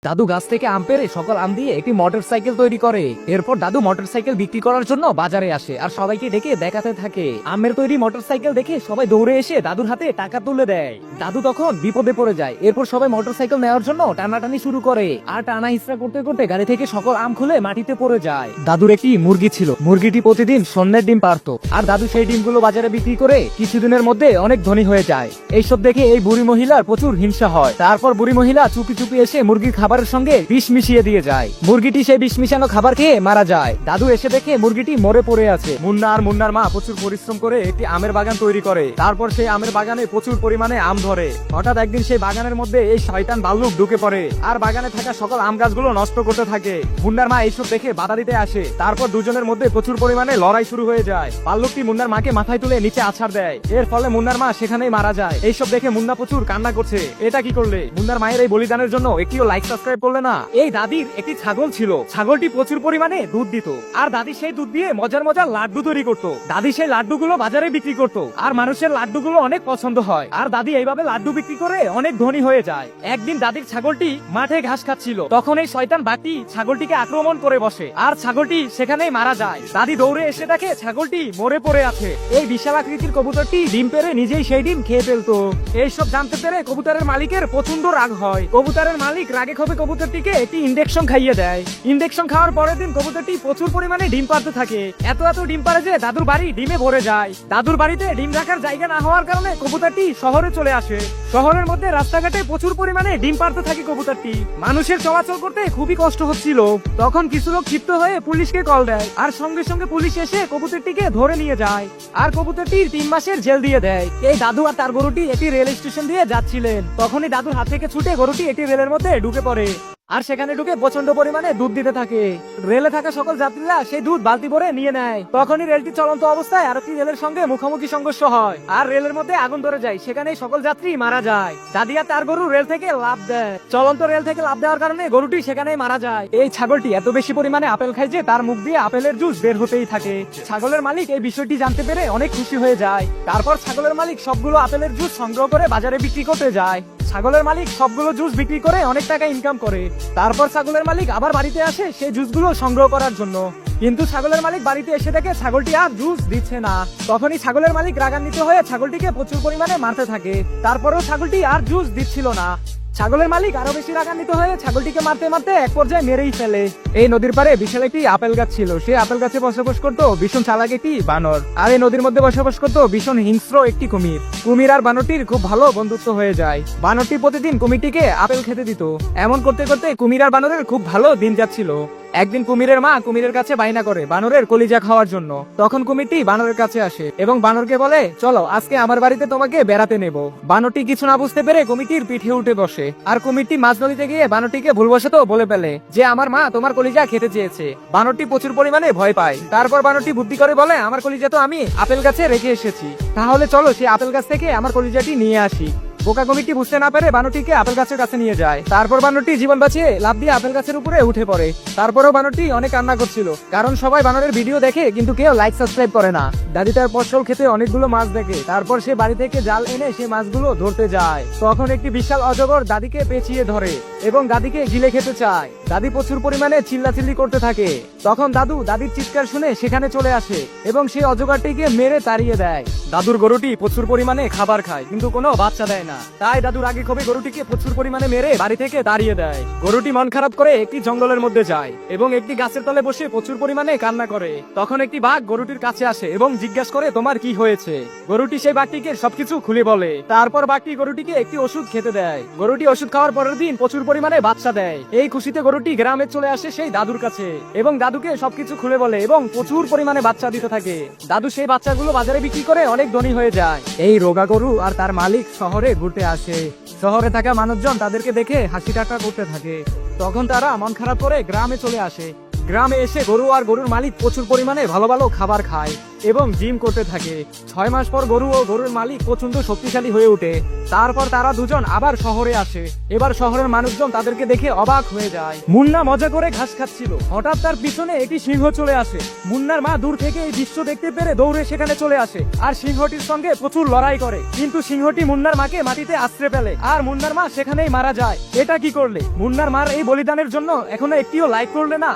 দাদু গাছ থেকে আম পেড়ে সকল আম দিয়ে একটি মোটরসাইকেল তৈরি করে। এরপর দাদু মোটরসাইকেল বিক্রি করার জন্য বাজারে আসে আর সবাইকে ডেকে দেখাতে থাকে। আমের তৈরি মোটরসাইকেল দেখে সবাই দৌড়ে এসে দাদুর হাতে টাকা তুলে দেয়। দাদু তখন বিপদে পড়ে যায়। এরপর সবাই মোটরসাইকেল নেওয়ার জন্য টানাটানি শুরু করে আর টানা হিসরা করতে করতে গাড়ি থেকে সকল আম খুলে মাটিতে পড়ে যায়। দাদুর একটি মুরগি ছিল, মুরগিটি প্রতিদিন স্বর্ণের ডিম পারতো আর দাদু সেই ডিমগুলো বাজারে বিক্রি করে কিছুদিনের মধ্যে অনেক ধনী হয়ে যায়। এইসব দেখে এই বুড়ি মহিলার প্রচুর হিংসা হয়। তারপর বুড়ি মহিলা চুপি চুপি এসে মুরগির খাবারের সঙ্গে বিষ মিশিয়ে দিয়ে যায়। মুরগিটি সেই বিষ মিশানো খাবার খেয়ে মারা যায়। দাদু এসে দেখে মুরগিটি মরে পড়ে আছে। মুন্না আর মুন্নার মা প্রচুর পরিশ্রম করে একটি আমের বাগান তৈরি করে। তারপর সেই আমের বাগানে প্রচুর পরিমাণে আম ধরে। হঠাৎ একদিন সেই বাগানের মধ্যে এই শয়তান ভাল্লুক ঢুকে পড়ে আর বাগানে থাকা সকল আম গাছগুলো নষ্ট করতে থাকে। মুন্নার মা এইসব দেখে বাধা দিতে আসে। তারপর দুজনের মধ্যে প্রচুর পরিমাণে লড়াই শুরু হয়ে যায়। ভাল্লুকটি মুন্নার মাকে মাথায় তুলে নিচে আছাড় দেয়। এর ফলে মুন্নার মা সেখানেই মারা যায়। এইসব দেখে মুন্না প্রচুর কান্না করছে। এটা কি করলে? মুন্নার মায়ের এই বলিদানের জন্য একটিও লাইক সাবস্ক্রাইব করলে না। এই দাদির একটি ছাগল ছিল। ছাগলটি প্রচুর পরিমাণে দুধ দিত আর দাদি সেই দুধ দিয়ে মজার মজার লাড্ডু তৈরি করত। দাদি সেই লাড্ডুগুলো বাজারে বিক্রি করত আর মানুষের লাড্ডুগুলো অনেক পছন্দ হয় আর দাদি এইভাবে লাড্ডু বিক্রি করে অনেক ধনী হয়ে যায়। একদিন দাদির ছাগলটি মাঠে ঘাস খাচ্ছিল। তখন এই শয়তান বাঘটি ছাগলটিকে আক্রমণ করে বসে আর ছাগলটি সেখানেই মারা যায়। দাদি দৌড়ে এসে দেখে ছাগলটি মরে পড়ে আছে। এই বিশাল আকৃতির কবুতরটি ডিম পেড়ে নিজেই সেই ডিম খেয়ে ফেলতো। এইসব জানতে পেরে কবুতরের মালিকের প্রচন্ড রাগ হয়। কবুতরের মালিক রাগে ক্ষোভে কবুতরটিকে একটি ইনজেকশন খাইয়ে দেয়। ইনজেকশন খাওয়ার পরের দিন কবুতরটি প্রচুর পরিমাণে ডিম পাড়তে থাকে। এত ডিম পারে যে দাদুর বাড়ি ডিমে ভরে যায়। দাদুর বাড়িতে ডিম রাখার জায়গা না হওয়ার কারণে কবুতরটি শহরে চলে আসে। শহরের মধ্যে রাস্তাঘাটে প্রচুর পরিমাণে ডিম পাড়তে থাকে কবুতরটি। মানুষের চলাচল করতে খুবই কষ্ট হচ্ছিল। তখন কিছু লোক ক্ষিপ্ত হয়ে পুলিশকে কল দেয় আর সঙ্গে সঙ্গে পুলিশ এসে কবুতরটিকে ধরে নিয়ে যায় আর কবুতরটির 3 মাসের জেল দিয়ে দেয়। এই দাদু আর তার গরুটি একটি রেল স্টেশন দিয়ে যাচ্ছিলেন। তখনই দাদুর হাত থেকে ছুটে গরুটি একটি রেলের মধ্যে ঢুকে পড়ে আর সেখানে ঢুকে প্রচন্ড পরিমাণে দুধ দিতে থাকে। রেলে থাকা সকল যাত্রীরা সেই দুধ বালতি ভরে নিয়ে নেয়। তখনই রেলটি চলন্ত অবস্থায় আরেকটি রেলের সঙ্গে মুখোমুখি সংঘর্ষ হয় আর রেলের মধ্যে আগুন ধরে যায়। সেখানে সকল যাত্রী মারা যায়। দাদি আর তার গরু রেল থেকে লাফ দেয়। চলন্ত রেল থেকে লাফ দেওয়ার কারণে গরুটি সেখানেই মারা যায়। এই ছাগলটি এত বেশি পরিমাণে আপেল খায় যে তার মুখ দিয়ে আপেলের জুস বের হতেই থাকে। ছাগলের মালিক এই বিষয়টি জানতে পেরে অনেক খুশি হয়ে যায়। তারপর ছাগলের মালিক সবগুলো আপেলের জুস সংগ্রহ করে বাজারে বিক্রি করতে যায়। ছাগলের মালিক সবগুলো জুস বিক্রি করে অনেক টাকা ইনকাম করে। তারপর ছাগলের মালিক আবার বাড়িতে আসে সেই জুসগুলো সংগ্রহ করার জন্য। কিন্তু ছাগলের মালিক বাড়িতে এসে দেখে ছাগলটি আর জুস দিচ্ছে না। তখনই ছাগলের মালিক রাগান্বিত হয়ে ছাগলটিকে প্রচুর পরিমাণে মারতে থাকে। তারপরেও ছাগলটি আর জুস দিচ্ছিল না। ছাগলের মালিক আরো বেশি রাগান্বিত হয়ে ছাগলটিকে মারতে মারতে এক পর্যায়ে মেরেই ফেলে। এই নদীর পারে বিশাল একটি আপেল গাছ ছিল। সেই আপেল গাছে বসবাস করতো ভীষণ চালাক একটি বানর আর এই নদীর মধ্যে বসবাস করতো ভীষণ হিংস্র একটি কুমির। কুমির আর বানরটির খুব ভালো বন্ধুত্ব হয়ে যায়। বানরটি প্রতিদিন কুমিরটিকে আপেল খেতে দিত। এমন করতে করতে কুমির আর বানরের খুব ভালো দিন যাচ্ছিল। একদিন কুমিরের মা কুমিরের কাছে বায়না করে বানরের কলিজা খাওয়ার জন্য। তখন কুমিরটি বানরের কাছে আসে এবং বানরকে বলে, চলো আজকে আমার বাড়িতে তোমাকে বেড়াতে নেব। বানরটি কিছু না বুঝতে পেরে কুমিরটির পিঠে উঠে বসে আর কুমিরটি মাছ নদীতে গিয়ে বানরটিকে ভুলবশত বলে ফেলে যে আমার মা তোমার কলিজা খেতে চেয়েছে। বানরটি প্রচুর পরিমাণে ভয় পায়। তারপর বানরটি বুদ্ধি করে বলে, আমার কলিজা তো আমি আপেল গাছে রেখে এসেছি, তাহলে চলো সেই আপেল গাছ থেকে আমার কলিজাটি নিয়ে আসি। বোকা কুমিরটি বুঝতে না পেরে বানরটিকে আপেল গাছের কাছে নিয়ে যায়। তারপর বানরটি জীবন বাঁচিয়ে লাফ দিয়ে আপেল গাছের উপরে উঠে পড়ে। তারপরেও বানরটি অনেক কান্না করছিল, কারণ সবাই বানরের ভিডিও দেখে কিন্তু কেউ লাইক সাবস্ক্রাইব করে না। দাদি তার ফসল খেতে অনেকগুলো মাছ দেখে। তারপর সে বাড়ি থেকে জাল এনে সে মাছগুলো ধরতে যায়। তখন একটি বিশাল অজগর দাদিকে পেঁচিয়ে ধরে এবং দাদিকে গিলে খেতে চায়। দাদি প্রচুর পরিমাণে চিল্লাচিল্লি করতে থাকে। তখন দাদু দাদির চিৎকার শুনে সেখানে চলে আসে এবং সেই অজগরটিকে মেরে তাড়িয়ে দেয়। দাদুর গরুটি প্রচুর পরিমাণে খাবার খায় কিন্তু কোনো বাচ্চা দেয় না। তাই দাদু রাগে ক্ষোভে গরুটিকে প্রচুর পরিমাণে মেরে বাড়ি থেকে তাড়িয়ে দেয়। গরুটি মন খারাপ করে একটি জঙ্গলের মধ্যে যায় এবং একটি গাছের তলে বসে প্রচুর পরিমাণে কান্না করে। তখন একটি বাঘ গরুটির কাছে আসে এবং জিজ্ঞাসা করে, তোমার কি হয়েছে? গরুটি সেই বাঘটিকে সবকিছু খুলে বলে। তারপর বাঘটি গরুটিকে একটি ওষুধ খেতে দেয়। গরুটি ওষুধ খাওয়ার পরের দিন প্রচুর পরিমাণে বাচ্চা দেয়। এই খুশিতে গরুটি গ্রামে চলে আসে সেই দাদুর কাছে এবং দাদুকে সবকিছু খুলে বলে এবং প্রচুর পরিমাণে বাচ্চা দিতে থাকে। দাদু সেই বাচ্চাগুলো বাজারে বিক্রি করে অনেক ধনী হয়ে যায়। এই রোগা গরু আর তার মালিক শহরে ঘুরতে আসে। শহরে থাকা মানুষজন তাদেরকে দেখে হাসি ঠাট্টা করতে থাকে। তখন তারা মন খারাপ করে গ্রামে চলে আসে। গ্রামে এসে গরু আর গরুর মালিক প্রচুর পরিমাণে ভালো ভালো খাবার খায় এবং জিম করতে থাকে। 6 মাস পর গরু ও গরুর মালিক প্রচন্ড শক্তিশালী হয়ে ওঠে। তারপর তারা দুজন আবার শহরে আসে। এবার শহরের মানুষজন তাদেরকে দেখে অবাক হয়ে যায়। মুন্না মজা করে ঘাস খাচ্ছিল, হঠাৎ তার পিছনে একটি সিংহ চলে আসে। মুন্নার মা দূর থেকে এই দৃশ্য দেখতে পেরে দৌড়ে সেখানে চলে আসে আর সিংহটির সঙ্গে প্রচুর লড়াই করে, কিন্তু সিংহটি মুন্নার মাকে মাটিতে আশ্রে ফেলে আর মুন্নার মা সেখানেই মারা যায়। এটা কি করলে? মুন্নার মার এই বলিদানের জন্য এখনো একটিও লাইক করলে না।